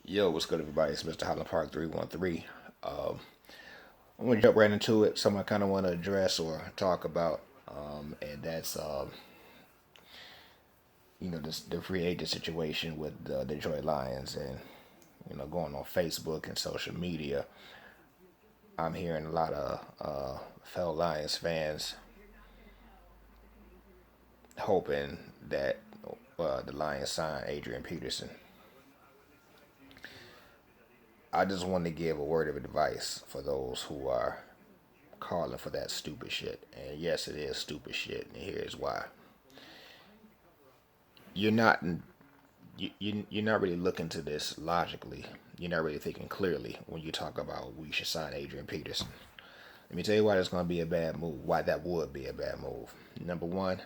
Yo, what's good, everybody? It's Mr. Holland Park 313. Um, I'm gonna jump right into it. Something I kind of want to address or talk about, and that's this the free agent situation with the Detroit Lions, and going on Facebook and social media. I'm hearing a lot of fellow Lions fans hoping that the Lions sign Adrian Peterson. I just want to give a word of advice for those who are calling for that stupid shit. And yes, it is stupid shit, and here's why. You're not you're not really looking to this logically. You're not really thinking clearly when you talk about we should sign Adrian Peterson. Let me tell you why that's going to be a bad move. Why that would be a bad move. Number one,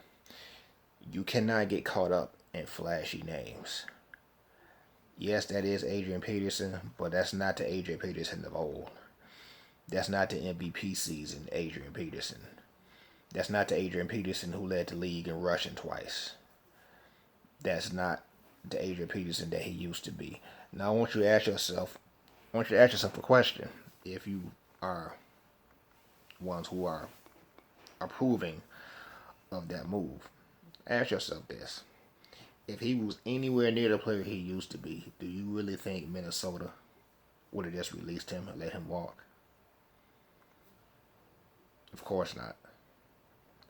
you cannot get caught up in flashy names. Yes, that is Adrian Peterson, but that's not the Adrian Peterson of old. That's not the MVP season Adrian Peterson. That's not the Adrian Peterson who led the league in rushing twice. That's not the Adrian Peterson that he used to be. Now I want you to ask yourself a question. If you are ones who are approving of that move, ask yourself this. If he was anywhere near the player he used to be, do you really think Minnesota would have just released him and let him walk? Of course not.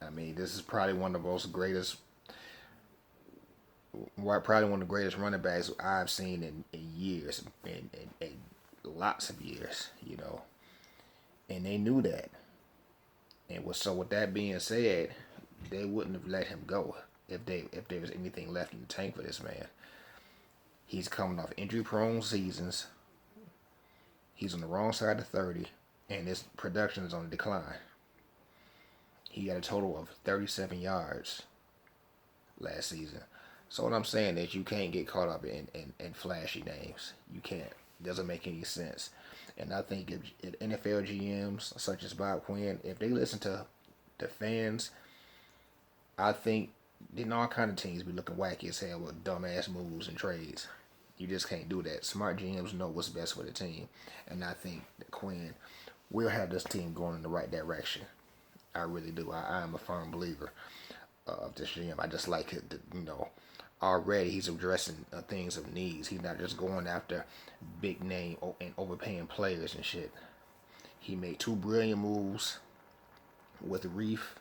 I mean, this is probably one of the most greatest probably one of the greatest running backs I've seen in years, in lots of years. And they knew that. With that being said, they wouldn't have let him go if there was anything left in the tank for this man. He's coming off injury-prone seasons. He's on the wrong side of 30, and his production is on the decline. He had a total of 37 yards last season. So what I'm saying is you can't get caught up in flashy names. You can't. It doesn't make any sense. And I think if NFL GMs such as Bob Quinn, if they listen to the fans, I think then all kind of teams be looking wacky as hell with dumbass moves and trades. You just can't do that. Smart GMs know what's best for the team. And I think that Quinn will have this team going in the right direction. I really do. I am a firm believer of this GM. I just like it. Already he's addressing things of needs. He's not just going after big name and overpaying players and shit. He made two brilliant moves with Reef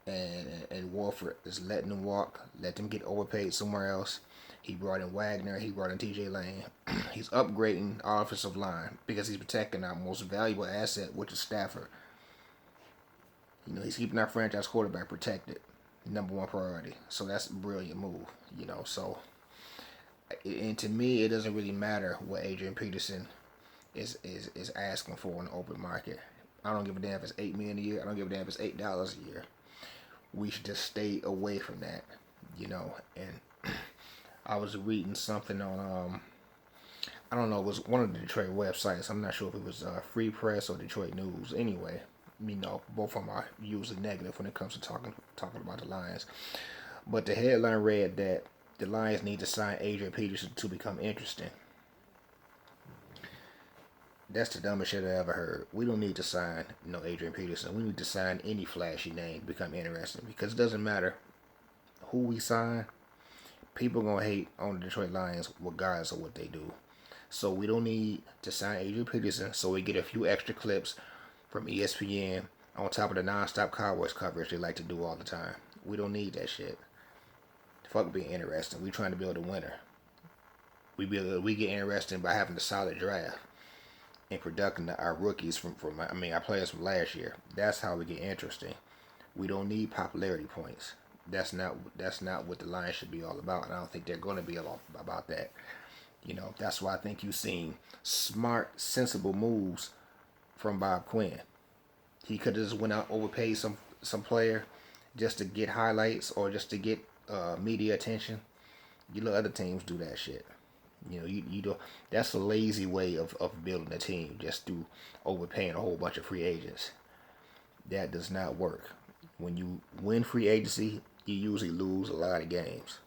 and Wolford, is letting them walk, let them get overpaid somewhere else. He brought in Wagner, he brought in TJ Lane. He's upgrading our offensive line because he's protecting our most valuable asset, which is Stafford. He's keeping our franchise quarterback protected. Number one priority. So that's a brilliant move. And to me, it doesn't really matter what Adrian Peterson is asking for in the open market. I don't give a damn if it's $8 million a year. I don't give a damn if it's $8 a year. We should just stay away from that. And I was reading something on I don't know, it was one of the Detroit websites. I'm not sure if it was Free Press or Detroit News. Anyway, both of them are usually negative when it comes to talking about the Lions. But the headline read that the Lions need to sign Adrian Peterson to become interesting. That's the dumbest shit I ever heard. We don't need to sign Adrian Peterson. We need to sign any flashy name to become interesting, because it doesn't matter who we sign. People gonna hate on the Detroit Lions regardless of what they do. So we don't need to sign Adrian Peterson so we get a few extra clips from ESPN on top of the non-stop Cowboys coverage they like to do all the time. We don't need that shit. Fuck being interesting. We trying to build a winner. We get interesting by having a solid draft and producing our rookies from our players from last year. That's how we get interesting. We don't need popularity points. That's not what the Lions should be all about, and I don't think they're going to be all about that. That's why I think you've seen smart, sensible moves from Bob Quinn. He could have just went out overpaid some player just to get highlights or just to get media attention. You let other teams do that shit. You do. That's a lazy way of building a team, just through overpaying a whole bunch of free agents. That does not work. When you win free agency, you usually lose a lot of games.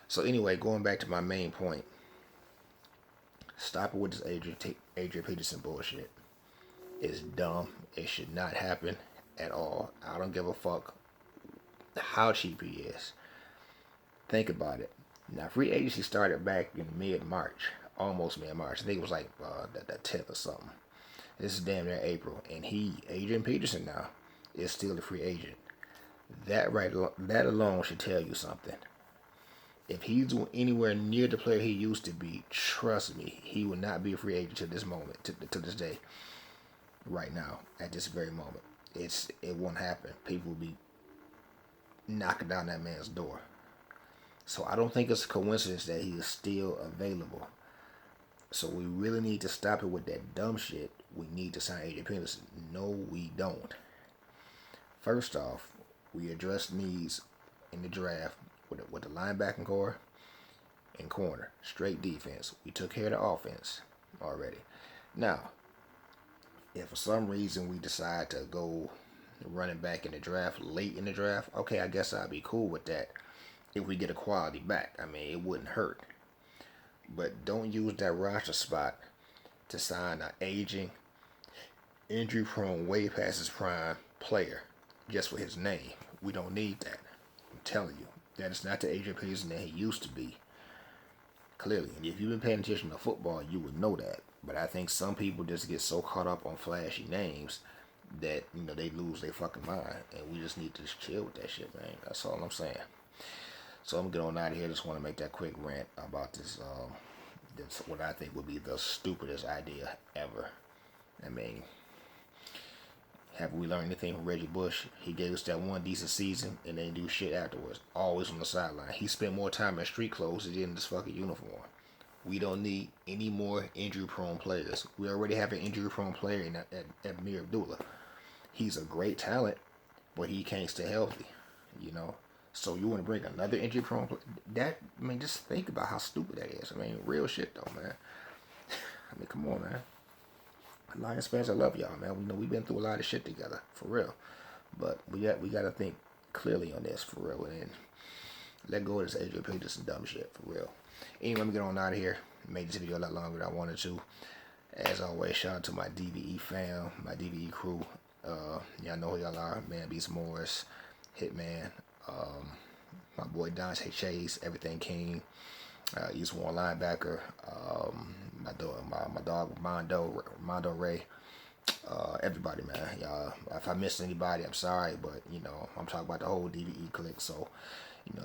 So anyway, going back to my main point, Stop it with this Adrian Peterson bullshit. It's dumb. It should not happen at all. I don't give a fuck how cheap he is. Think about it. Now, free agency started back in mid-March, almost mid-March. I think it was like the 10th or something. This is damn near April, and Adrian Peterson now, is still a free agent. That alone should tell you something. If he's anywhere near the player he used to be, trust me, he will not be a free agent to this moment, to this day, right now, at this very moment. It won't happen. People will be knocking down that man's door. So I don't think it's a coincidence that he is still available. So we really need to stop it with that dumb shit. We need to sign Adrian Peterson. No, we don't. First off, we address needs in the draft with the linebacking core and corner. Straight defense. We took care of the offense already. Now, if for some reason we decide to go running back in the draft, late in the draft, okay, I guess I'd be cool with that if we get a quality back. I mean, it wouldn't hurt. But don't use that roster spot to sign an aging, injury-prone, way past his prime player just for his name. We don't need that. I'm telling you. That is not the Adrian Peterson that he used to be. Clearly. And if you've been paying attention to football, you would know that. But I think some people just get so caught up on flashy names that, they lose their fucking mind. And we just need to just chill with that shit, man. That's all I'm saying. So I'm going to get on out of here. Just want to make that quick rant about this what I think would be the stupidest idea ever. I mean, have we learned anything from Reggie Bush? He gave us that one decent season and then do shit afterwards. Always on the sideline. He spent more time in street clothes than in this fucking uniform. We don't need any more injury-prone players. We already have an injury-prone player in Amir Abdullah. He's a great talent, but he can't stay healthy, So you want to bring another injury-prone player? Just think about how stupid that is. Real shit, though, man. Come on, man. Lions fans, I love y'all, man. We've been through a lot of shit together, for real. But we got to think clearly on this, for real, and let go of this Adrian Peterson dumb shit, for real. Anyway, let me get on out of here. Made this video a lot longer than I wanted to. As always, shout out to my DVE fam, my DVE crew. Y'all know who y'all are. Man Beast Morris, Hitman, my boy Dante Chase, Everything King, East One linebacker, my dog Mondo Ray, everybody, man. Y'all, if I missed anybody, I'm sorry, but I'm talking about the whole DVE clique. So,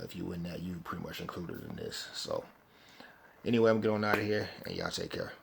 if you in that, you pretty much included in this. So, anyway, I'm getting on out of here, and y'all take care.